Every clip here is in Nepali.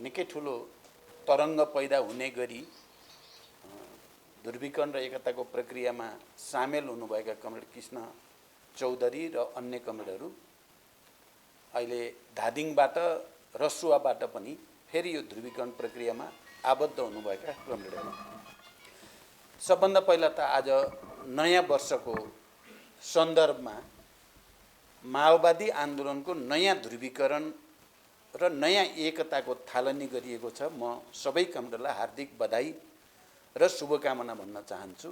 निकै ठुलो तरङ्ग पैदा हुने गरी ध्रुवीकरण र एकताको प्रक्रियामा सामेल हुनुभएका कमरेड कृष्ण चौधरी र अन्य कमरेडहरू अहिले धादिङबाट रसुवाबाट पनि फेरि यो ध्रुवीकरण प्रक्रियामा आबद्ध हुनुभएका कमरेडहरू। सबभन्दा पहिला त आज नयाँ वर्षको सन्दर्भमा माओवादी आन्दोलनको नयाँ ध्रुवीकरण र नयाँ एकताको थालनी गरिएको छ। म सबै कमरेडलाई हार्दिक बधाई र शुभकामना भन्न चाहन्छु।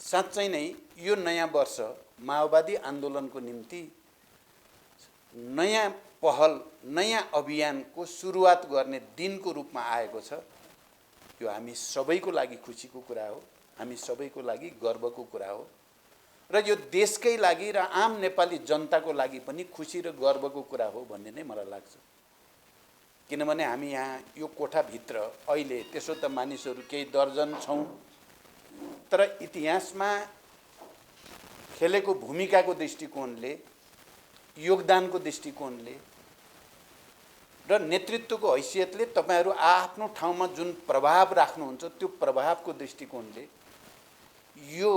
साँच्चै नै यो नयाँ वर्ष माओवादी आन्दोलनको निम्ति नयाँ पहल, नयाँ अभियानको सुरुवात गर्ने दिनको रूपमा आएको छ। यो हामी सबैको लागि खुसीको कुरा हो, हामी सबैको लागि गर्वको कुरा हो र यो देशकै लागि र आम नेपाली जनताको लागि पनि खुसी र गर्वको कुरा हो भन्ने नै मलाई लाग्छ। किनभने हामी यहाँ यो कोठाभित्र अहिले त्यसो त मानिसहरू केही दर्जन छौँ, तर इतिहासमा खेलेको भूमिकाको दृष्टिकोणले, योगदानको दृष्टिकोणले र नेतृत्वको हैसियतले तपाईहरू आफ्नो ठाउँमा जुन प्रभाव राख्नुहुन्छ त्यो प्रभावको दृष्टिकोणले यो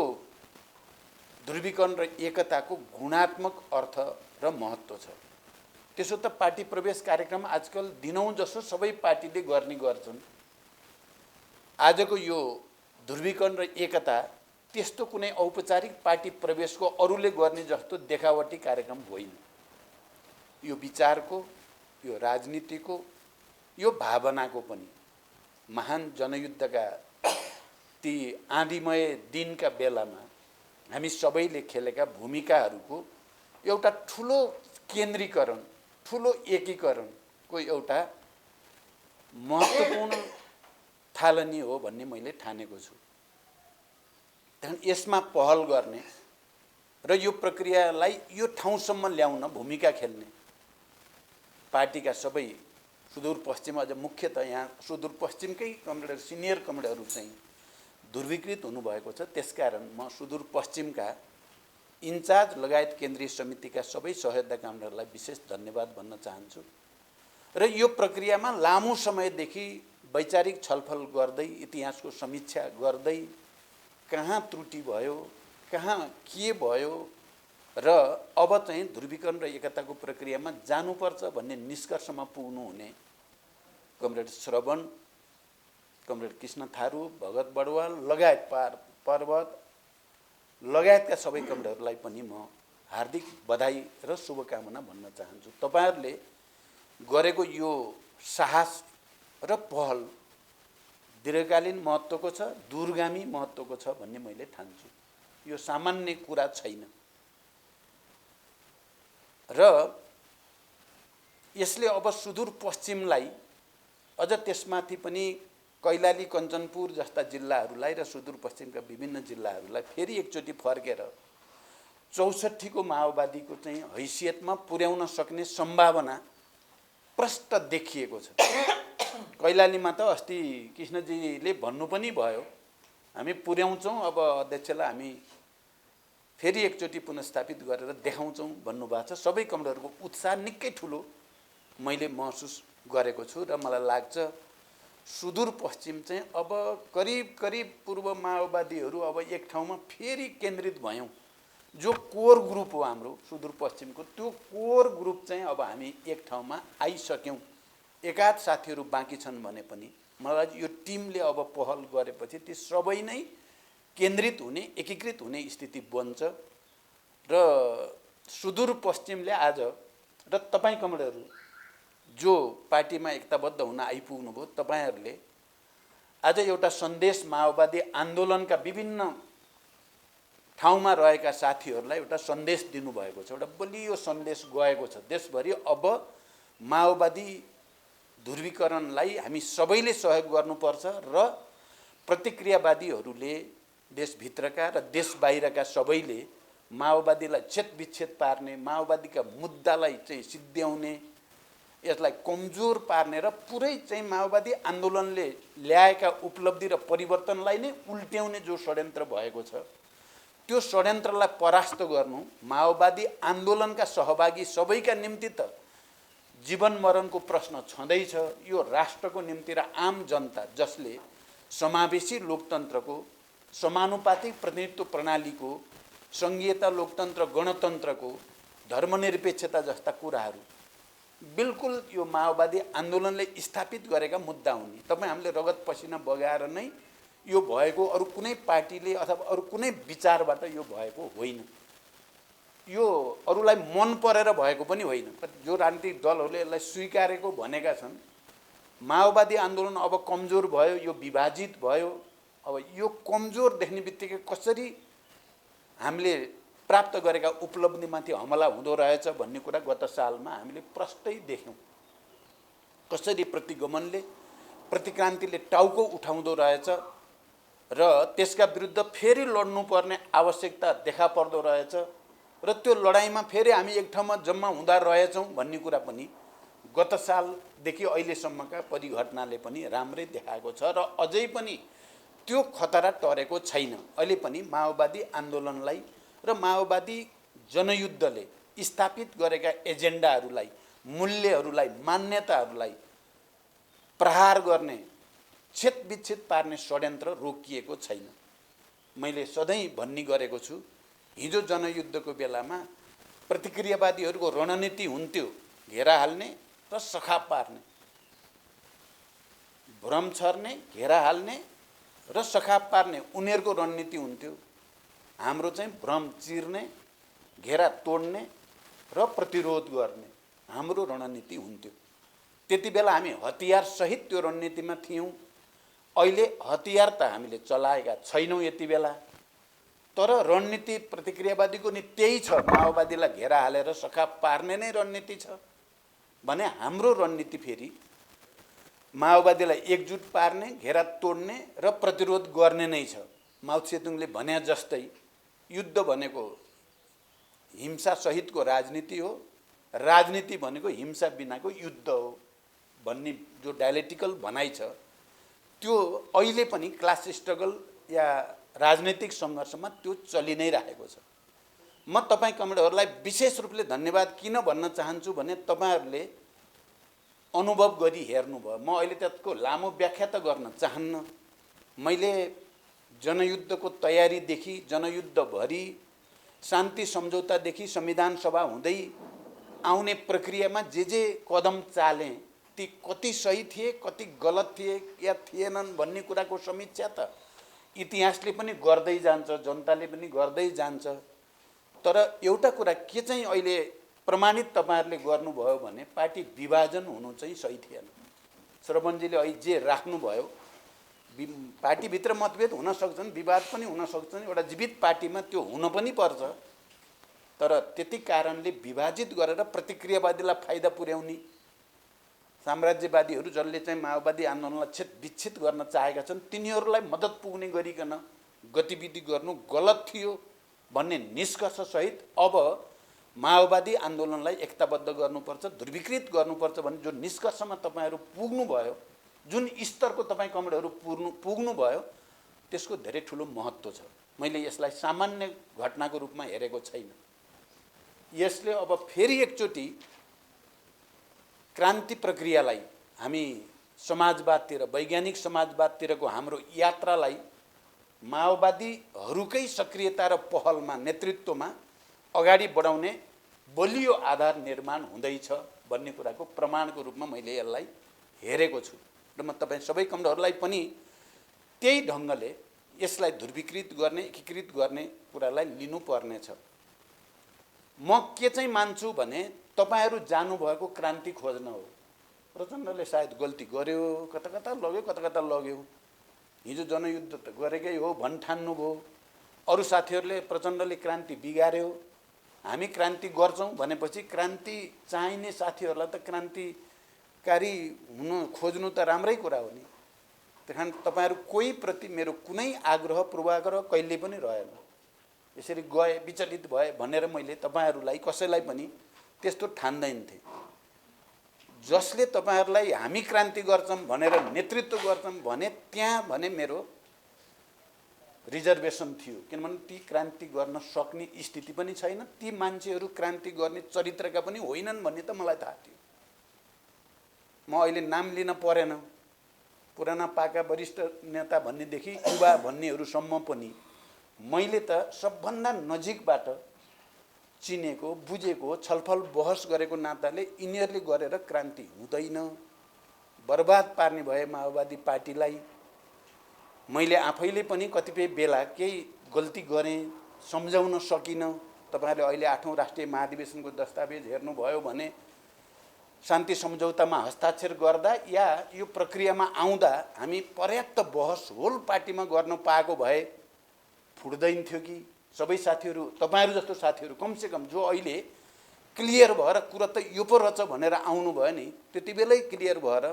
ध्रुवीकरण र एकताको गुणात्मक अर्थ र महत्त्व छ। त्यसो त पार्टी प्रवेश कार्यक्रम आजकल दिनौँ जसो सबै पार्टीले गर्ने गर्छन्। आजको यो ध्रुवीकरण र एकता त्यस्तो कुनै औपचारिक पार्टी प्रवेशको अरूले गर्ने जस्तो देखावटी कार्यक्रम होइन। यो विचारको, यो राजनीतिको, यो भावनाको पनि महान जनयुद्धका ती आँधीमय दिनका बेलामा हामी सबैले खेलेका भूमिकाहरूको एउटा ठुलो केन्द्रीकरण, ठुलो एकीकरणको एउटा महत्त्वपूर्ण थालनी हो भन्ने मैले ठानेको छु। यसमा पहल गर्ने र यो प्रक्रियालाई यो ठाउँसम्म ल्याउन भूमिका खेल्ने पार्टीका सबै सुदूरपश्चिम, अझ मुख्यतः यहाँ सुदूरपश्चिमकै कमरेडहरू, सिनियर कमरेडहरू चाहिँ ध्रुवीकृत हुनुभएको छ। त्यसकारण म सुदूरपश्चिमका इन्चार्ज लगायत केन्द्रीय समितिका सबै सहयोद्धा कमरेडहरूलाई विशेष धन्यवाद भन्न चाहन्छु। र यो प्रक्रियामा लामो समयदेखि वैचारिक छलफल गर्दै, इतिहासको समीक्षा गर्दै, कहाँ त्रुटि भयो, कहाँ के भयो र अब चाहिँ ध्रुवीकरण र एकताको प्रक्रियामा जानुपर्छ भन्ने निष्कर्षमा पुग्नु हुने कमरेड श्रवण, कमरेड कृष्ण थारू, भगत बडवाल लगायत पर्वत लगायतका सबै कमरेडहरूलाई पनि म हार्दिक बधाई र शुभकामना भन्न चाहन्छु। तपाईहरूले गरेको यो साहस र पहल दीर्घकालीन महत्त्वको छ, दूरगामी महत्त्वको छ भन्ने मैले ठान्छु। यो सामान्य कुरा छैन र यसले अब सुदूरपश्चिमलाई अझ त्यसमाथि पनि कैलाली, कञ्चनपुर जस्ता जिल्लाहरूलाई र सुदूरपश्चिमका विभिन्न जिल्लाहरूलाई फेरि एकचोटि फर्केर 64 को माओवादीको चाहिँ हैसियतमा पुर्याउन सक्ने सम्भावना प्रष्ट देखिएको छ। कैलालीमा त अस्ति कृष्णजीले भन्नु पनि भयो, हामी पुर्याउँछौँ, अब अध्यक्षलाई हामी फेरि एकचोटि पुनर्स्थापित गरेर देखाउँछौँ भन्नुभएको छ। सबै कमरेडहरूको उत्साह निकै ठुलो मैले महसुस गरेको छु र मलाई लाग्छ सुदूरपश्चिम चाहिँ अब करिब पूर्व माओवादीहरू अब एक ठाउँमा फेरि केन्द्रित भयौँ। जो कोर ग्रुप हो हाम्रो सुदूरपश्चिमको, त्यो कोर ग्रुप चाहिँ अब हामी एक ठाउँमा आइसक्यौँ। एकाध साथीहरू बाँकी छन् भने पनि मलाई यो टिमले अब पहल गरेपछि ती सबै नै केन्द्रित हुने, एकीकृत हुने स्थिति बन्छ र सुदूरपश्चिमले आज र तपाईँ कमरेडहरू जो पार्टीमा एकताबद्ध हुन आइपुग्नुभयो, तपाईहरूले आज एउटा सन्देश माओवादी आन्दोलनका विभिन्न ठाउँमा रहेका साथीहरूलाई एउटा सन्देश दिनुभएको छ। एउटा बलियो सन्देश गएको छ देशभरि। अब माओवादी ध्रुवीकरणलाई हामी सबैले सहयोग गर्नुपर्छ र प्रतिक्रियावादीहरूले, देशभित्रका र देश बाहिरका सबैले माओवादीलाई छेदविच्छेद पार्ने, माओवादीका मुद्दालाई चाहिँ सिद्ध्याउने, यसलाई कमजोर पार्ने र पुरै चाहिँ माओवादी आन्दोलनले ल्याएका उपलब्धि र परिवर्तनलाई नै उल्ट्याउने जो षड्यन्त्र भएको छ, त्यो षड्यन्त्रलाई परास्त गर्नु माओवादी आन्दोलनका सहभागी सबैका निम्ति त जीवन मरणको प्रश्न छँदैछ। यो राष्ट्रको निम्ति र आम जनता जसले समावेशी लोकतन्त्रको, समानुपातिक प्रतिनिधित्व प्रणालीको, सङ्घीयता लोकतन्त्र गणतन्त्रको, धर्मनिरपेक्षता जस्ता कुराहरू बिल्कुल यो माओवादी आन्दोलनले स्थापित गरेका मुद्दा हुन्। तपाईँ हामीले रगत पसिना बगाएर नै यो भएको अरू कुनै पार्टीले अथवा अरू कुनै विचारबाट यो भएको होइन। यो अरूलाई मन परेर भएको पनि होइन। जो राजनीतिक दलहरूले यसलाई स्वीकारेको भनेका छन्, माओवादी आन्दोलन अब कमजोर भयो, यो विभाजित भयो। अब यो कमजोर देख्ने बित्तिकै कसरी हामीले प्राप्त गरेका उपलब्धिमाथि हमला हुँदो रहेछ भन्ने कुरा गत सालमा हामीले प्रष्टै देख्यौँ। कसरी प्रतिगमनले, प्रतिक्रान्तिले टाउको उठाउँदो रहेछ र त्यसका विरुद्ध फेरि लड्नुपर्ने आवश्यकता देखा पर्दो रहेछ र त्यो लडाइँमा फेरि हामी एक ठाउँमा जम्मा हुँदा रहेछौँ भन्ने कुरा पनि गत सालदेखि अहिलेसम्मका परिघटनाले पनि राम्रै देखाएको छ। र अझै पनि त्यो खतरा टरेको छैन। अहिले पनि माओवादी आन्दोलनलाई र माओवादी जनयुद्धले स्थापित गरेका एजेन्डाहरूलाई, मूल्यहरूलाई, मान्यताहरूलाई प्रहार गर्ने, छेदविच्छेद पार्ने षड्यन्त्र रोकिएको छैन। मैले सधैँ भन्ने गरेको छु, हिजो जनयुद्धको बेलामा प्रतिक्रियावादीहरूको रणनीति हुन्थ्यो घेरा हाल्ने र सखाप पार्ने, भ्रम छर्ने, घेरा हाल्ने र सखाप पार्ने उनीहरूको रणनीति हुन्थ्यो। हाम्रो चाहिँ भ्रम चिर्ने, घेरा तोड्ने र प्रतिरोध गर्ने हाम्रो रणनीति हुन्थ्यो। त्यति बेला हामी हतियार सहित त्यो रणनीतिमा थियौँ। अहिले हतियार त हामीले चलाएका छैनौँ यति बेला, तर रणनीति प्रतिक्रियावादीको नि त्यही छ। माओवादीलाई घेरा हालेर सखाप पार्ने नै रणनीति छ भने हाम्रो रणनीति फेरि माओवादीलाई एकजुट पार्ने, घेरा तोड्ने र प्रतिरोध गर्ने नै छ। माओ त्से-तुङले भने जस्तै युद्ध भनेको हिंसा सहितको राजनीति हो, राजनीति भनेको हिंसा बिनाको युद्ध हो भन्ने जो डायलेक्टिकल भनाइ छ, त्यो अहिले पनि क्लास स्ट्रगल या राजनीतिक सङ्घर्षमा त्यो चलि नै रहेको छ। म तपाईँ कमरेडहरूलाई विशेष रूपले धन्यवाद किन भन्न चाहन्छु भने तपाईँहरूले अनुभव गरी हेर्नुभयो। म अहिले त्यसको लामो व्याख्या त गर्न चाहन्न। मैले जनयुद्धको तयारीदेखि जनयुद्धभरि शान्ति सम्झौतादेखि संविधान सभा हुँदै आउने प्रक्रियामा जे कदम चाले ती कति सही थिए, कति गलत थिए या थिएनन् भन्ने कुराको समीक्षा त इतिहासले पनि गर्दै जान्छ, जनताले पनि गर्दै जान्छ। तर एउटा कुरा के चाहिँ अहिले प्रमाणित तपाईँहरूले गर्नुभयो भने पार्टी विभाजन हुनु चाहिँ सही थिएन। श्रवणजीले अहिले जे राख्नुभयो, पार्टीभित्र मतभेद हुन सक्छन्, विवाद पनि हुन सक्छन्, एउटा जीवित पार्टीमा त्यो हुन पनि पर्छ। तर त्यति कारणले विभाजित गरेर प्रतिक्रियावादीलाई फाइदा पुर्याउने साम्राज्यवादीहरू जसले चाहिँ माओवादी आन्दोलनलाई छेदविच्छेद गर्न चाहेका छन्, तिनीहरूलाई मद्दत पुग्ने गरिकन गतिविधि गर्नु गलत थियो भन्ने निष्कर्षसहित अब माओवादी आन्दोलनलाई एकताबद्ध गर्नुपर्छ, ध्रुवीकृत गर्नुपर्छ भन्ने जो निष्कर्षमा तपाईँहरू पुग्नुभयो, जुन स्तरको तपाईँ कमरेडहरू पुग्नुभयो, त्यसको धेरै ठुलो महत्त्व छ। मैले यसलाई सामान्य घटनाको रूपमा हेरेको छैन। यसले अब फेरि एकचोटि क्रान्ति प्रक्रियालाई, हामी समाजवादतिर, वैज्ञानिक समाजवादतिरको हाम्रो यात्रालाई माओवादीहरूकै सक्रियता र पहलमा, नेतृत्वमा अगाडि बढाउने बलियो आधार निर्माण हुँदैछ भन्ने कुराको प्रमाणको रूपमा मैले यसलाई हेरेको छु। र म तपाईँ सबै कमरेडहरूलाई पनि त्यही ढङ्गले यसलाई ध्रुवीकृत गर्ने, एकीकृत गर्ने कुरालाई लिनुपर्नेछ। म के चाहिँ मान्छु भने तपाईँहरू जानुभएको क्रान्ति खोज्न हो। प्रचण्डले सायद गल्ती गर्यो, कता कता लग्यो, कता कता लग्यो। हिजो जनयुद्ध त गरेकै हो भन्ठान्नुभयो। अरू साथीहरूले प्रचण्डले क्रान्ति बिगार्यो, हामी क्रान्ति गर्छौँ भनेपछि क्रान्ति चाहिने साथीहरूलाई त क्रान्तिकारी हुन खोज्नु त राम्रै कुरा हो नि। त्यही कारण तपाईँहरू कोही प्रति मेरो कुनै आग्रह पूर्वाग्रह कहिले पनि रहेन। यसरी गए, विचलित भए भनेर मैले तपाईँहरूलाई कसैलाई पनि त्यस्तो ठान्दैन थिएँ। जसले तपाईँहरूलाई हामी क्रान्ति गर्छौँ भनेर नेतृत्व गर्छौँ भने त्यहाँ भने मेरो रिजर्भेसन थियो, किनभने ती क्रान्ति गर्न सक्ने स्थिति पनि छैन, ती मान्छेहरू क्रान्ति गर्ने चरित्रका पनि होइनन् भन्ने त मलाई थाहा थियो। म अहिले नाम लिन परेन, पुराना पाका वरिष्ठ नेता भन्नेदेखि युवा भन्नेहरूसम्म पनि मैले त सबभन्दा नजिकबाट चिनेको, बुझेको, छलफल बहस गरेको नाताले यिनीहरूले गरेर क्रान्ति हुँदैन, बर्बाद पार्ने भए माओवादी पार्टीलाई। मैले आफैले पनि कतिपय बेला केही गल्ती गरेँ, सम्झाउन सकिनँ। तपाईहरुले अहिले 8औं राष्ट्रिय महाधिवेशनको दस्तावेज हेर्नुभयो भने शान्ति सम्झौतामा हस्ताक्षर गर्दा या यो प्रक्रियामा आउँदा हामी पर्याप्त बहस होल पार्टीमा गर्न पाएको भए फुट्दैन थियो कि? सबै साथीहरू, तपाईहरु जस्तो साथीहरू कमसेकम जो अहिले क्लियर भएर कुरा त यो पो रहेछ भनेर आउनु भयो नि, त्यति बेलै क्लियर भएर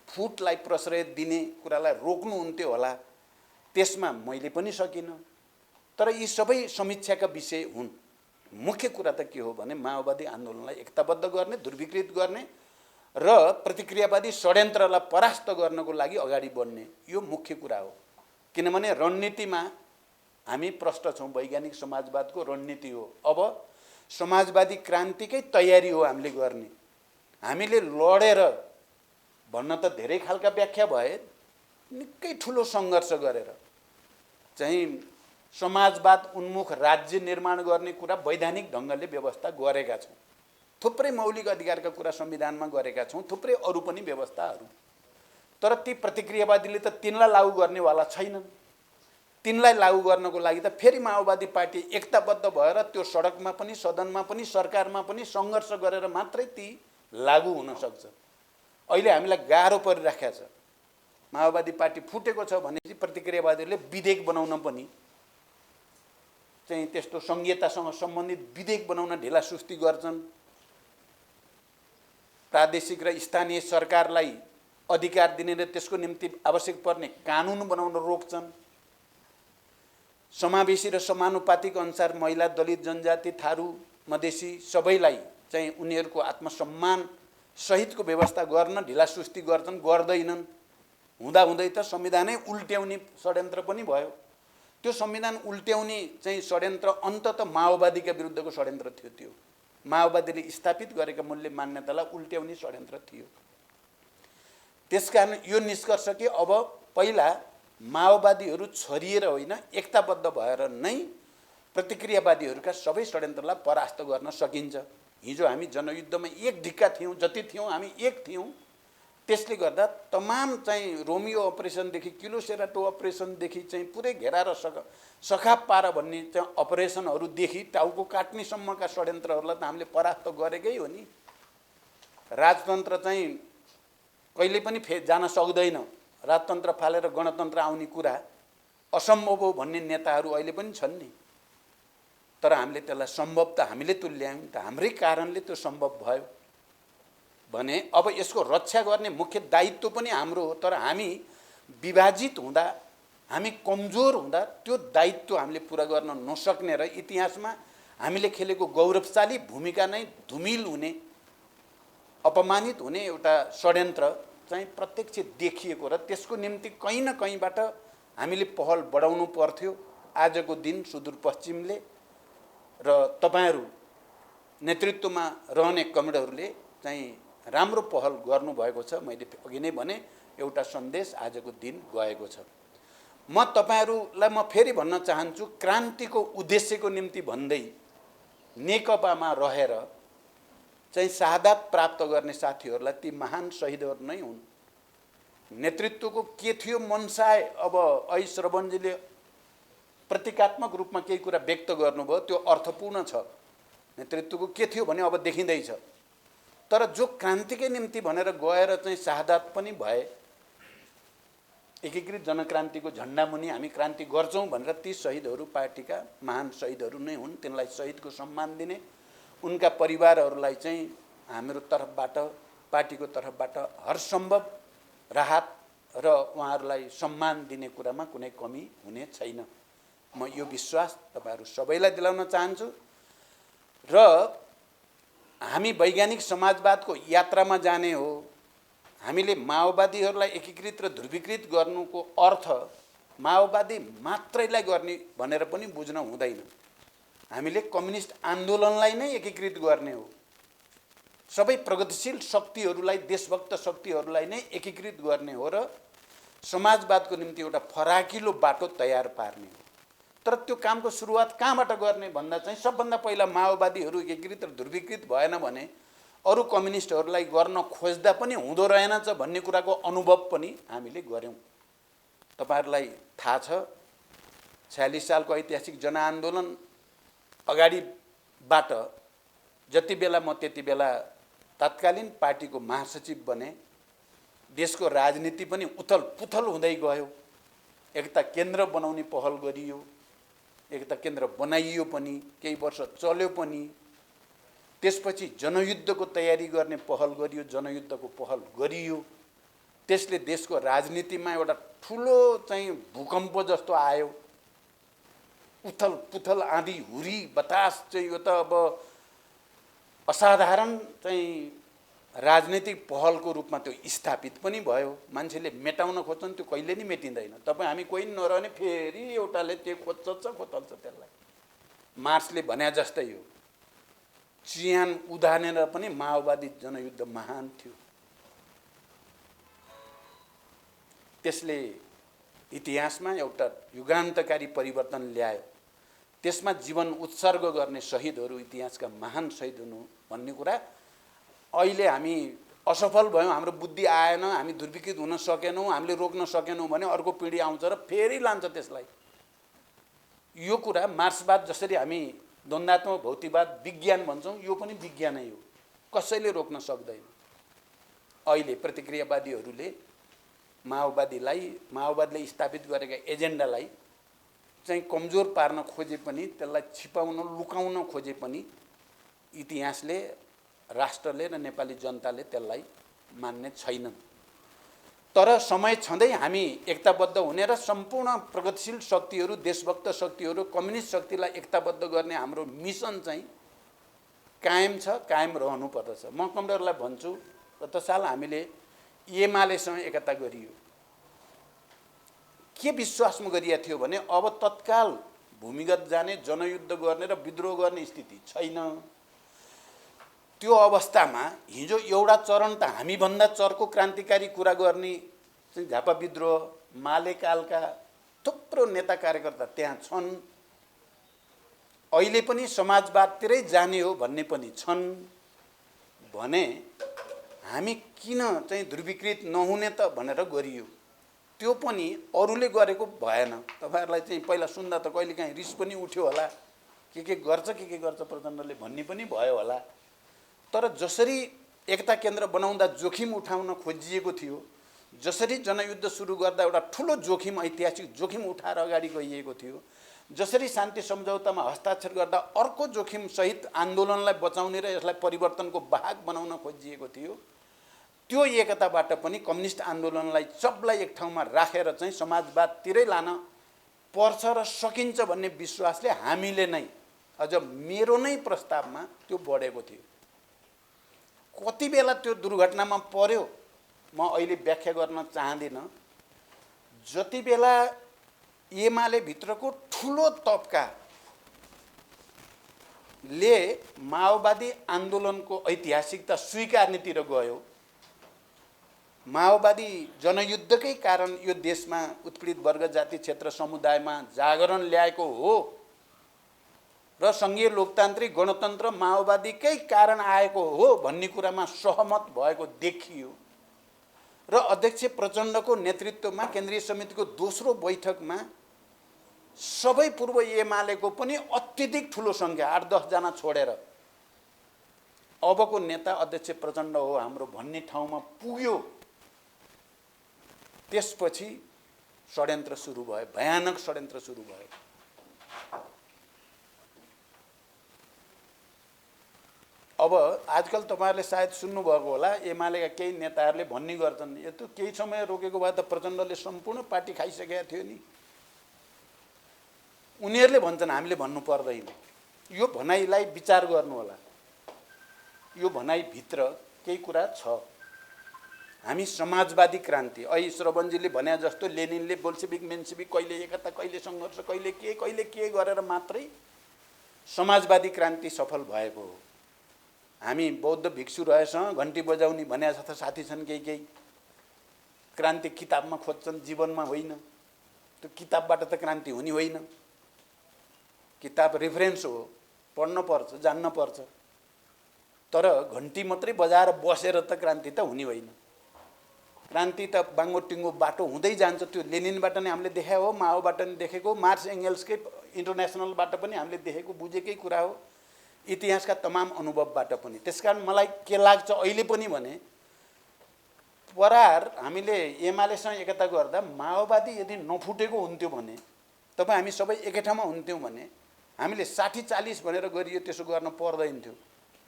फुटलाई प्रश्रय दिने कुरालाई रोक्नुहुन्थ्यो होला। त्यसमा मैले पनि सकिनँ। तर यी सबै समीक्षाका विषय हुन्। मुख्य कुरा त के हो भने माओवादी आन्दोलनलाई एकताबद्ध गर्ने, ध्रुवीकृत गर्ने र प्रतिक्रियावादी षड्यन्त्रलाई परास्त गर्नको लागि अगाडि बढ्ने, यो मुख्य कुरा हो। किनभने रणनीतिमा हामी प्रष्ट छौँ। वैज्ञानिक समाजवादको रणनीति हो। अब समाजवादी क्रान्तिकै तयारी हो हामीले गर्ने। हामीले लडेर भन्न त धेरै खालका व्याख्या भए, निकै ठुलो सङ्घर्ष गरेर चाहिँ समाजवाद उन्मुख राज्य निर्माण गर्ने कुरा वैधानिक ढङ्गले व्यवस्था गरेका छौँ। थुप्रै मौलिक अधिकारका कुरा संविधानमा गरेका छौँ, थुप्रै अरू पनि व्यवस्थाहरू। तर ती प्रतिक्रियावादीले त तिनलाई लागू गर्नेवाला छैनन्। तिनलाई लागू गर्नको लागि त फेरि माओवादी पार्टी एकताबद्ध भएर त्यो सडकमा पनि, सदनमा पनि, सरकारमा पनि सङ्घर्ष गरेर मात्रै ती लागू हुन सक्छ। अहिले हामीलाई गाह्रो परिराखेको छ। माओवादी पार्टी फुटेको छ भनेपछि प्रतिक्रियावादीहरूले विधेयक बनाउन पनि चाहिँ त्यस्तो संहितासँग सम्बन्धित विधेयक बनाउन ढिलासुस्ती गर्छन्। प्रादेशिक र स्थानीय सरकारलाई अधिकार दिने र त्यसको निम्ति आवश्यक पर्ने कानुन बनाउन रोक्छन्। समावेशी र समानुपातिक अनुसार महिला, दलित, जनजाति, थारू, मधेसी सबैलाई चाहिँ उनीहरूको आत्मसम्मान सहितको व्यवस्था गर्न ढिलासुस्ती गर्छन्, गर्दैनन्। हुँदाहुँदै त संविधानै उल्ट्याउने षड्यन्त्र पनि भयो। त्यो संविधान उल्ट्याउने चाहिँ षड्यन्त्र अन्ततः माओवादीका विरुद्धको षड्यन्त्र थियो। त्यो माओवादीले स्थापित गरेका मूल्य मान्यतालाई उल्ट्याउने षड्यन्त्र थियो। त्यसकारण यो निष्कर्ष कि अब पहिला माओवादीहरू छरिएर होइन, एकताबद्ध भएर नै प्रतिक्रियावादीहरूका सबै षड्यन्त्रलाई परास्त गर्न सकिन्छ। हिजो हामी जनयुद्धमा एक ढिक्का थियौँ, जति थियौँ हामी एक थियौँ। त्यसले गर्दा तमाम चाहिँ रोमियो अपरेसनदेखि किलो सेराटो अपरेसनदेखि चाहिँ पुरै घेरा र सखाप पारा भन्ने चाहिँ अपरेसनहरूदेखि टाउको काट्नेसम्मका षड्यन्त्रहरूलाई त हामीले परास्त गरेकै हो नि। राजतन्त्र चाहिँ कहिले पनि जान सक्दैन। राजतन्त्र फालेर गणतन्त्र आउने कुरा असम्भव हो भन्ने नेताहरू अहिले पनि छन् नि। तर हामीले त्यसलाई सम्भव त हामीले तुल्यायौँ त, हाम्रै कारणले त्यो सम्भव भयो भने अब यसको रक्षा गर्ने मुख्य दायित्व पनि हाम्रो हो। तर हामी विभाजित हुँदा, हामी कमजोर हुँदा त्यो दायित्व हामीले पुरा गर्न नसक्ने र इतिहासमा हामीले खेलेको गौरवशाली भूमिका नै धुमिल हुने, अपमानित हुने एउटा षड्यन्त्र चाहिँ प्रत्यक्ष देखिएको र त्यसको निम्ति कहीँ न कहीँबाट हामीले पहल बढाउनु पर्थ्यो। आजको दिन सुदूरपश्चिमले र तपाईहरु नेतृत्वमा रहने कमरेडहरूले चाहिँ राम्रो पहल गर्नुभएको छ। मैले अघि नै भने एउटा सन्देश आजको दिन गएको छ। म तपाईहरुलाई म फेरि भन्न चाहन्छु, क्रान्तिको उद्देश्यको निम्ति भन्दै नेकपामा रहेर चाहिँ शहादत प्राप्त गर्ने साथीहरूलाई ती महान शहीदहरू नै हुन्। नेतृत्वको के थियो मनसाय, अब ऐ श्रवणजीले प्रतीकात्मक रूपमा केही कुरा व्यक्त गर्नुभयो, त्यो अर्थपूर्ण छ। नेतृत्वको के थियो भने अब देखिँदैछ। तर जो क्रान्तिकै निम्ति भनेर गएर चाहिँ शहादत पनि भए, एकीकृत जनक्रान्तिको झण्डा मुनि हामी क्रान्ति गर्छौं भनेर ती शहीदहरू पार्टीका महान शहीदहरू नै हुन्। तिनलाई शहीदको सम्मान दिने, उनका परिवारहरूलाई चाहिँ हाम्रो तर्फबाट, पार्टीको तर्फबाट हर सम्भव राहत र उहाँहरूलाई सम्मान दिने कुरामा कुनै कमी हुने छैन। म यो विश्वास तपाईहरु सबैलाई दिलाउन चाहन्छु। र हामी वैज्ञानिक समाजवादको यात्रामा जाने हो। हामीले माओवादीहरूलाई एकीकृत र ध्रुवीकृत गर्नुको अर्थ माओवादी मात्रैलाई गर्ने भनेर पनि बुझ्न हुँदैन। हामीले कम्युनिस्ट आन्दोलनलाई नै एकीकृत गर्ने हो। सबै प्रगतिशील शक्तिहरूलाई, देशभक्त शक्तिहरूलाई नै एकीकृत गर्ने हो र समाजवादको निम्ति एउटा फराकिलो बाटो तयार पार्ने हो। तर त्यो कामको सुरुवात कहाँबाट गर्ने भन्दा चाहिँ सबभन्दा पहिला माओवादीहरू एकीकृत र ध्रुवीकृत भएन भने अरू कम्युनिस्टहरूलाई गर्न खोज्दा पनि हुँदो रहेनछ भन्ने कुराको अनुभव पनि हामीले गऱ्यौँ। तपाईहरुलाई थाहा छ 46 सालको ऐतिहासिक जनआन्दोलन अगाडिबाट जति बेला म त्यति बेला तत्कालीन पार्टीको महासचिव बने, देशको राजनीति पनि उथल पुथल हुँदै गयो। एकता केन्द्र बनाउने पहल गरियो, एकता केन्द्र बनाइयो पनि, केही वर्ष चल्यो पनि। त्यसपछि जनयुद्धको तयारी गर्ने पहल गरियो, जनयुद्धको पहल गरियो। त्यसले देशको राजनीतिमा एउटा ठुलो चाहिँ भूकम्प जस्तो आयो। उथल पुथल आँधी हुरी बतास चाहिँ यो त अब असाधारण चाहिँ राजनीतिक पहलको रूपमा त्यो स्थापित पनि भयो। मान्छेले मेटाउन खोज्छन्, त्यो कहिले नि मेटिँदैन। तपाईँ हामी कोही नरहने फेरि एउटाले त्यो खोज्छ खोतल्छ त्यसलाई। मार्क्सले भने जस्तै हो, चिहान उदानेर पनि माओवादी जनयुद्ध महान थियो। त्यसले इतिहासमा एउटा युगान्तकारी परिवर्तन ल्यायो। त्यसमा जीवन उत्सर्ग गर्ने शहीदहरू इतिहासका महान शहीद हुनु भन्ने कुरा अहिले हामी असफल भयौँ, हाम्रो बुद्धि आएन, हामी ध्रुवीकृत हुन सकेनौँ, हामीले रोक्न सकेनौँ भने अर्को पिँढी आउँछ र फेरि लान्छ त्यसलाई। यो कुरा मार्क्सवाद जसरी हामी द्वन्द्वात्मक भौतिकवाद विज्ञान भन्छौँ, यो पनि विज्ञानै हो, कसैले रोक्न सक्दैन। अहिले प्रतिक्रियावादीहरूले माओवादीले स्थापित गरेका एजेन्डालाई चाहिँ कमजोर पार्न खोजे पनि, त्यसलाई छिपाउन लुकाउन खोजे पनि इतिहासले, राष्ट्रले र नेपाली जनताले त्यसलाई मान्ने छैनन्। तर समय छँदै हामी एकताबद्ध हुने र सम्पूर्ण प्रगतिशील शक्तिहरू, देशभक्त शक्तिहरू, कम्युनिस्ट शक्तिलाई एकताबद्ध गर्ने हाम्रो मिसन चाहिँ कायम छ, कायम रहनुपर्दछ। म कमरेडलाई भन्छु, गत साल हामीले एमालेसँग एकता गरियो। के विश्वासमा गरिएको थियो भने अब तत्काल भूमिगत जाने, जनयुद्ध गर्ने र विद्रोह गर्ने स्थिति छैन। त्यो अवस्थामा हिजो एउटा चरण त हामीभन्दा चर्को क्रान्तिकारी कुरा गर्ने चाहिँ झापा विद्रोह, मालेकालका थुप्रो नेता कार्यकर्ता त्यहाँ छन्। अहिले पनि समाजवादतिरै जाने हो भन्ने पनि छन् भने हामी किन चाहिँ ध्रुवीकृत नहुने त भनेर गरियो। त्यो पनि अरूले गरेको भएन। तपाईहरुलाई चाहिँ पहिला सुन्दा त कहिलेकाहीँ रिस पनि उठ्यो होला, के गर्छ के गर्छ प्रचण्डले भन्ने पनि भयो होला। तर जसरी एकता केन्द्र बनाउँदा जोखिम उठाउन खोजिएको थियो, जसरी जनयुद्ध सुरु गर्दा एउटा ठुलो जोखिम, ऐतिहासिक जोखिम उठाएर अगाडि गइएको थियो, जसरी शान्ति सम्झौतामा हस्ताक्षर गर्दा अर्को जोखिम सहित आन्दोलनलाई बचाउने र यसलाई परिवर्तनको वाहक बनाउन खोजिएको थियो, त्यो एकताबाट पनि कम्युनिस्ट आन्दोलनलाई सबलाई एक ठाउँमा राखेर चाहिँ समाजवादतिरै लान पर्छ र सकिन्छ भन्ने विश्वासले हामीले नै, अझ मेरो नै प्रस्तावमा त्यो बढेको थियो। कति बेला त्यो दुर्घटनामा पर्यो म अहिले व्याख्या गर्न चाहदिनँ। जति बेला एमाले भित्रको ठुलो तबकाले माओवादी आन्दोलनको ऐतिहासिकता स्वीकार्नेतिर गयो, माओवादी जनयुद्धकै कारण यो देशमा उत्पीडित वर्ग, जाति, क्षेत्र, समुदायमा जागरण ल्याएको हो र सङ्घीय लोकतान्त्रिक गणतन्त्र माओवादीकै कारण आएको हो भन्ने कुरामा सहमत भएको देखियो। र अध्यक्ष प्रचण्डको नेतृत्वमा केन्द्रीय समितिको दोस्रो बैठकमा सबै पूर्व एमालेको पनि अत्यधिक ठुलो सङ्ख्या, 8-10 जना छोडेर अबको नेता अध्यक्ष प्रचण्ड हो हाम्रो भन्ने ठाउँमा पुग्यो। त्यसपछि षड्यन्त्र सुरु भयो, भयानक षड्यन्त्र सुरु भयो। अब आजकल तपाईहरुले सायद सुन्नुभएको होला, एमालेका केही नेताहरूले भन्ने गर्छन्, यो त केही समय रोकेको भए त प्रचण्डले सम्पूर्ण पार्टी खाइसकेका थियो नि। उनीहरूले भन्छन्, हामीले भन्नु पर्दैन। यो भनाइलाई विचार गर्नु होला। यो भनाइभित्र केही कुरा छ। हामी समाजवादी क्रान्ति, अहिले श्रवणजीले भने जस्तो लेनिनले बोल्सेविक मेन्सेविक कहिले एकता, कहिले सङ्घर्ष, कहिले के गरेर मात्रै समाजवादी क्रान्ति सफल भएको हो। हामी बौद्ध भिक्षु रहेछौँ घन्टी बजाउने भने जस्ता साथी छन् केही क्रान्ति किताबमा खोज्छन् जीवनमा होइन। त्यो किताबबाट त क्रान्ति हुने होइन। किताब रेफरेन्स हो, पढ्न पर्छ, जान्न पर्छ, तर घन्टी मात्रै बजाएर बसेर त क्रान्ति त हुने होइन। क्रान्ति त बाङ्गो टिङ्गो बाटो हुँदै जान्छ। त्यो लेनिनबाट नै हामीले देखायो हो, माओबाट नै देखेको, मार्क्स एङ्गल्सकै इन्टरनेसनलबाट पनि हामीले देखेको बुझेकै कुरा हो, इतिहासका तमाम अनुभवबाट पनि। त्यसकारण मलाई के लाग्छ अहिले पनि भने परार हामीले एमालेसँग एकता गर्दा माओवादी यदि नफुटेको हुन्थ्यो भने, तपाईँ हामी सबै एकै ठाउँमा हुन्थ्यौँ भने हामीले 60-40 भनेर गरियो त्यसो गर्न पर्दैन थियो।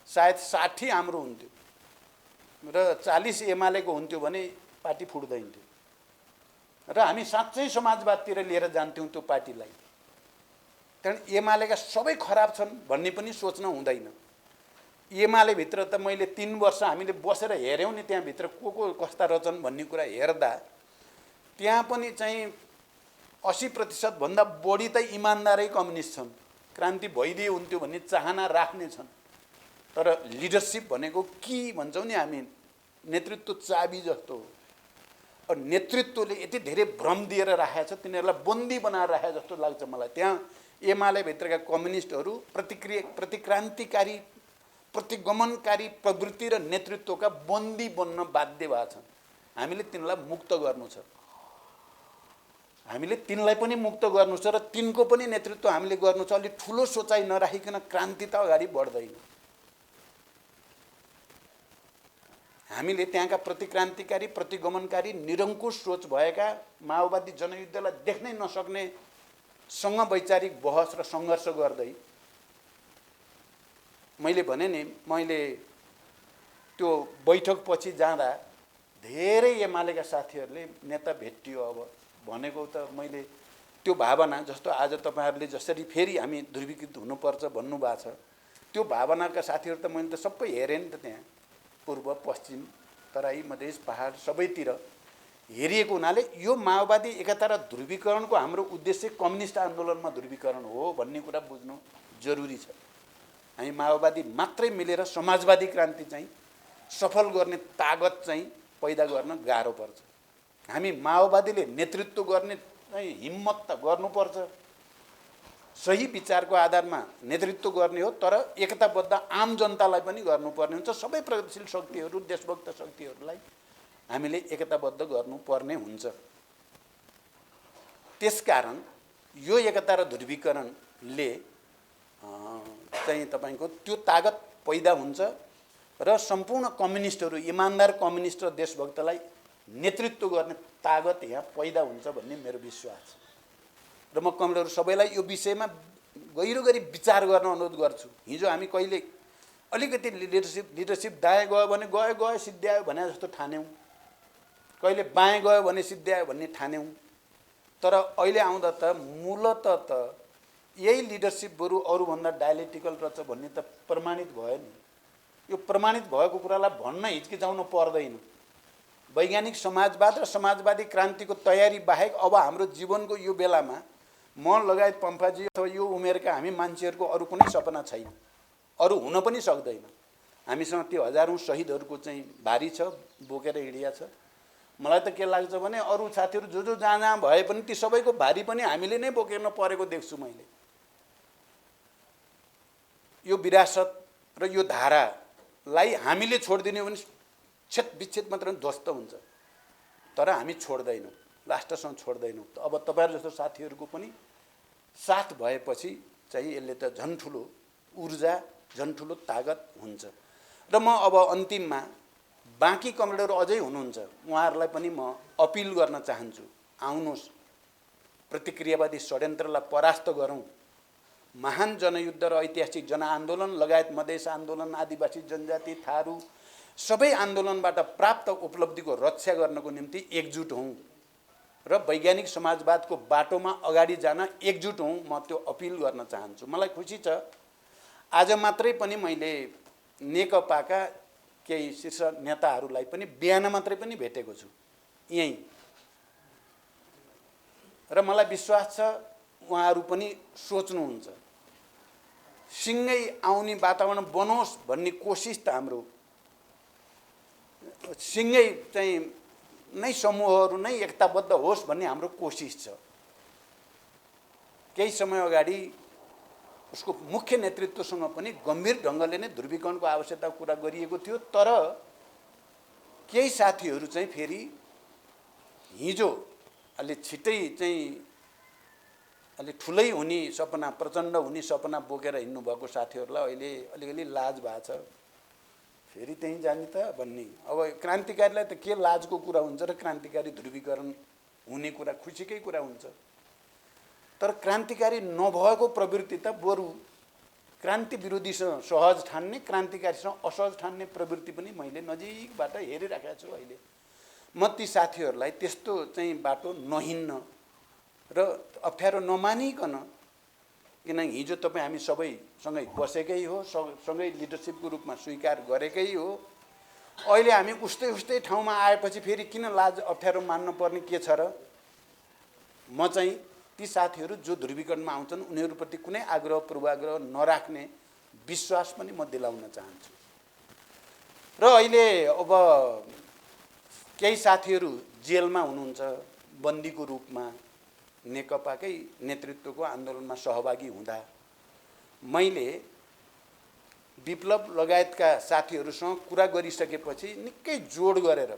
सायद 60 हाम्रो हुन्थ्यो र 40 एमालेको हुन्थ्यो भने पार्टी फुट्दैन थियो र हामी साँच्चै समाजवादतिर लिएर जान्थ्यौँ त्यो पार्टीलाई। कारण एमालेका सबै खराब छन् भन्ने पनि सोच्न हुँदैन। एमाले भित्र त मैले 3 वर्ष हामीले बसेर हेऱ्यौँ नि, त्यहाँभित्र को कस्ता रहेछन् भन्ने कुरा हेर्दा त्यहाँ पनि चाहिँ 80% भन्दा बढी त इमान्दारै कम्युनिस्ट छन्। क्रान्ति भइदिए हुन्थ्यो भन्ने चाहना राख्ने छन्। तर लिडरसिप भनेको के भन्छौँ नि हामी, नेतृत्व चाबी जस्तो हो। और नेतृत्वले यति धेरै भ्रम दिएर राखेको छ, तिनीहरूलाई बन्दी बनाएर राखेको जस्तो लाग्छ मलाई। त्यहाँ एमाले भित्रका कम्युनिस्टहरू प्रतिक्रान्तिकारी, प्रतिगमनकारी प्रवृत्ति र नेतृत्वका बन्दी बन्न बाध्य भएका छन्। हामीले तिनलाई मुक्त गर्नु छ, हामीले तिनलाई पनि मुक्त गर्नु छ र तिनको पनि नेतृत्व हामीले गर्नु छ। अलि ठुलो सोचाइ नराखिकन क्रान्ति त अगाडि बढ्दैन। हामीले त्यहाँका प्रतिक्रान्तिकारी, प्रतिगमनकारी, निरङ्कुश सोच भएका माओवादी जनयुद्धलाई देख्नै नसक्ने सँग वैचारिक बहस र सङ्घर्ष गर्दै मैले भने नि, मैले त्यो बैठक पछि जाँदा धेरै एमालेका साथीहरूले नेता भेटियो अब भनेको त मैले त्यो भावना जस्तो आज तपाईहरुले जसरी फेरि हामी ध्रुवीकृत हुनुपर्छ भन्नुभएको छ, त्यो भावनाका साथीहरू त मैले त सबै हेरेँ नि त। त्यहाँ पूर्व, पश्चिम, तराई, मधेस, पहाड सबैतिर हेरिएको हुनाले यो माओवादी एकता र ध्रुवीकरणको हाम्रो उद्देश्य कम्युनिस्ट आन्दोलनमा ध्रुवीकरण हो भन्ने कुरा बुझ्नु जरुरी छ। हामी माओवादी मात्रै मिलेर समाजवादी क्रान्ति चाहिँ सफल गर्ने तागत चाहिँ पैदा गर्न गाह्रो पर्छ। हामी माओवादीले नेतृत्व गर्ने हिम्मत त गर्नुपर्छ, सही विचारको आधारमा नेतृत्व गर्ने हो, तर एकताबद्ध आम जनतालाई पनि गर्नुपर्ने हुन्छ। सबै प्रगतिशील शक्तिहरू, देशभक्त शक्तिहरूलाई हामीले एकताबद्ध गर्नुपर्ने हुन्छ। त्यसकारण यो एकता र ध्रुवीकरणले चाहिँ तपाईको त्यो तागत पैदा हुन्छ र सम्पूर्ण कम्युनिस्टहरू, इमानदार कम्युनिस्ट र देशभक्तलाई नेतृत्व गर्ने तागत यहाँ पैदा हुन्छ भन्ने मेरो विश्वास छ। र म कमरेडहरू सबैलाई यो विषयमा गहिरो गरी विचार गर्न अनुरोध गर्छु। हिजो हामी कहिले अलिकति लिडरसिप दायाँ गयो भने गयो सिद्ध्यायो भने जस्तो ठान्यौँ, कहिले बायाँ गयो भने सिद्ध्यायो भन्ने ठान्यौँ, तर अहिले आउँदा त मूलत त यही लिडरसिप बरु अरूभन्दा डायलेक्टिकल रहेछ भन्ने त प्रमाणित भयो नि। यो प्रमाणित भएको कुरालाई भन्न हिचकिचाउनु पर्दैन। वैज्ञानिक समाजवाद र समाजवादी क्रान्तिको तयारी बाहेक अब हाम्रो जीवनको यो बेलामा म लगायत पम्फाजी अथवा यो उमेरका हामी मान्छेहरूको अरू कुनै सपना छैन, अरू हुन पनि सक्दैन। हामीसँग त्यो हजारौं शहीदहरूको चाहिँ भारी छ, बोकेर हिँडिया छ। मलाई त के लाग्छ भने अरू साथीहरू जो जहाँ भए पनि ती सबैको भारी पनि हामीले नै बोकेर्न परेको देख्छु मैले। यो विरासत र यो धारालाई हामीले छोडिदिने भने विच्छेद मात्र ध्वस्त हुन्छ, तर हामी छोड्दैनौँ, लास्टसम्म छोड्दैनौँ। अब तपाईहरु जस्तो साथीहरूको पनि साथ भएपछि चाहिँ यसले त झन् ठुलो ऊर्जा, झन् ठुलो तागत हुन्छ। र म अब अन्तिममा बाँकी कमरेडहरू अझै हुनुहुन्छ, उहाँहरूलाई पनि म अपिल गर्न चाहन्छु, आउनुहोस् प्रतिक्रियावादी षड्यन्त्रलाई परास्त गरौँ। महान जनयुद्ध र ऐतिहासिक जनआन्दोलन लगायत मधेस आन्दोलन, आदिवासी जनजाति, थारू सबै आन्दोलनबाट प्राप्त उपलब्धिको रक्षा गर्नको निम्ति एकजुट हौँ र वैज्ञानिक समाजवादको बाटोमा अगाडि जान एकजुट हौँ। म त्यो अपिल गर्न चाहन्छु। मलाई खुसी छ आज मात्रै पनि मैले नेकपाका केही शीर्ष नेताहरूलाई पनि बिहान मात्रै पनि भेटेको छु यहीँ, र मलाई विश्वास छ उहाँहरू पनि सोच्नुहुन्छ। सँगै आउने वातावरण बनोस् भन्ने कोसिस त हाम्रो सँगै चाहिँ नै समूहहरू नै एकताबद्ध होस् भन्ने हाम्रो कोसिस छ। केही समय अगाडि उसको मुख्य नेतृत्वसँग पनि गम्भीर ढङ्गले नै ध्रुवीकरणको आवश्यकताको कुरा गरिएको थियो। तर केही साथीहरू चाहिँ फेरि हिजो अलि छिटै चाहिँ अलि ठुलै हुने सपना, प्रचण्ड हुने सपना बोकेर हिँड्नु भएको साथीहरूलाई अहिले अलिअलि लाज भएको छ। फेरि त्यहीँ जाने त भन्ने। अब क्रान्तिकारीलाई त के लाजको कुरा हुन्छ र क्रान्तिकारी ध्रुवीकरण हुने कुरा खुसीकै कुरा हुन्छ। तर क्रान्तिकारी नभएको प्रवृत्ति त बरु क्रान्ति विरोधीसँग सहज ठान्ने, क्रान्तिकारीसँग असहज ठान्ने प्रवृत्ति पनि मैले नजिकबाट हेरिराखेको छु। अहिले म ती साथीहरूलाई त्यस्तो चाहिँ बाटो नहिँड्न र अप्ठ्यारो नमानिकन, किनकि हिजो तपाईँ हामी सबै सँगै बसेकै हो, सँगै लिडरसिपको रूपमा स्वीकार गरेकै हो। अहिले हामी उस्तै उस्तै ठाउँमा आएपछि फेरि किन लाज अप्ठ्यारो मान्नु पर्ने के छ र? म चाहिँ ती साथीहरू जो ध्रुवीकरणमा आउँछन् उनीहरूप्रति कुनै आग्रह पूर्वाग्रह नराख्ने विश्वास पनि म दिलाउन चाहन्छु। र अहिले अब केही साथीहरू जेलमा हुनुहुन्छ, बन्दीको रूपमा नेकपाकै नेतृत्वको आन्दोलनमा सहभागी हुँदा मैले विप्लव लगायतका साथीहरूसँग कुरा गरिसकेपछि निकै जोड गरेर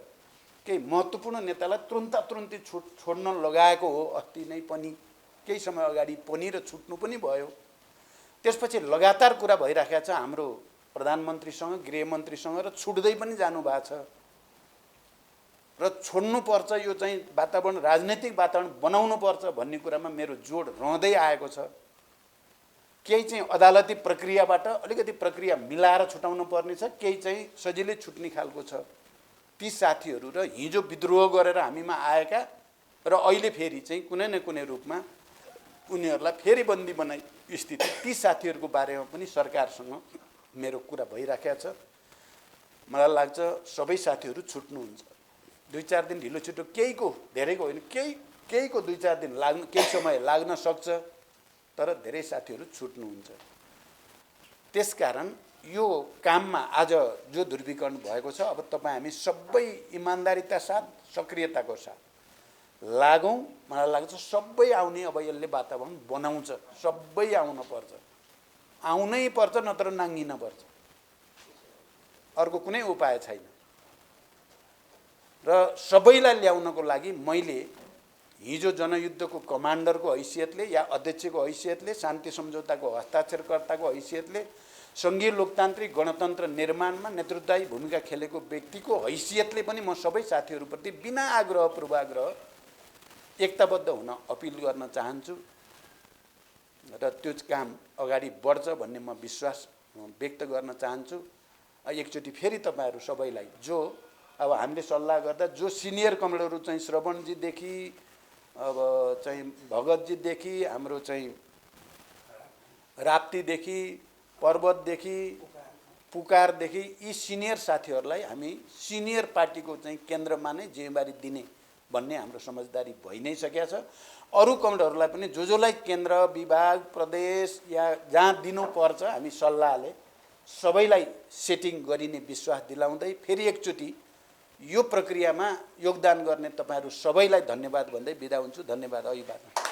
केही महत्त्वपूर्ण नेतालाई तुरुन्ती छोड्न लगाएको हो। अस्ति नै पनि केही समय अगाडि पनि र छुट्नु पनि भयो। त्यसपछि लगातार कुरा भइराखेको छ हाम्रो प्रधानमन्त्रीसँग, गृहमन्त्रीसँग र छुट्दै पनि जानुभएको छ। र छोड्नुपर्छ, यो चाहिँ वातावरण, राजनैतिक वातावरण बनाउनुपर्छ भन्ने कुरामा मेरो जोड रहँदै आएको छ। केही चाहिँ अदालती प्रक्रियाबाट अलिकति प्रक्रिया मिलाएर छुटाउनु पर्ने छ, केही चाहिँ सजिलै छुट्ने खालको छ। ती साथीहरू र हिजो विद्रोह गरेर हामीमा आएका र अहिले फेरि चाहिँ कुनै न कुनै रूपमा उनीहरूलाई फेरि बन्दी बनाइ स्थिति, ती साथीहरूको बारेमा पनि सरकारसँग मेरो कुरा भइराखेको छ। मलाई लाग्छ सबै साथीहरू छुट्नुहुन्छ। 2-4 दिन ढिलो छिटो, केहीको धेरैको होइन, केहीको 2-4 दिन लाग्नु, केही समय लाग्न सक्छ, तर धेरै साथीहरू छुट्नुहुन्छ। त्यसकारण यो काममा आज जो ध्रुवीकरण भएको छ, अब तपाईँ हामी सबै इमान्दारिता साथ, सक्रियताको साथ लागौँ। मलाई लाग्छ सबै आउने, अब यसले वातावरण बनाउँछ, सबै आउनुपर्छ, आउनै पर्छ, नत्र नाङ्गिन पर्छ, अर्को कुनै उपाय छैन। र सबैलाई ल्याउनको लागि मैले हिजो जनयुद्धको कमान्डरको हैसियतले या अध्यक्षको हैसियतले, शान्ति सम्झौताको हस्ताक्षरकर्ताको हैसियतले, सङ्घीय लोकतान्त्रिक गणतन्त्र निर्माणमा नेतृत्वदायी भूमिका खेलेको व्यक्तिको हैसियतले पनि म सबै साथीहरूप्रति बिना आग्रह पूर्वाग्रह एकताबद्ध हुन अपिल गर्न चाहन्छु र त्यो काम अगाडि बढ्छ भन्ने म विश्वास व्यक्त गर्न चाहन्छु। एकचोटि फेरि तपाईँहरू सबैलाई, जो अब हामीले सल्लाह गर्दा जो सिनियर कमरेडहरू चाहिँ श्रवणजीदेखि अब चाहिँ भगतजीदेखि, हाम्रो चाहिँ राप्तीदेखि, पर्वतदेखि, पुकारदेखि, यी सिनियर साथीहरूलाई हामी सिनियर पार्टीको चाहिँ केन्द्रमा नै जिम्मेवारी दिने भन्ने हाम्रो समझदारी भइ नै सकेको छ। अरू कमरेडहरूलाई पनि जोलाई केन्द्र, विभाग, प्रदेश या जहाँ दिनुपर्छ हामी सल्लाहले सबैलाई सेटिङ गरिने विश्वास दिलाउँदै फेरि एकचोटि यो प्रक्रियामा योगदान गर्ने तपाईँहरू सबैलाई धन्यवाद भन्दै बिदा हुन्छु। धन्यवाद। अभिवादन।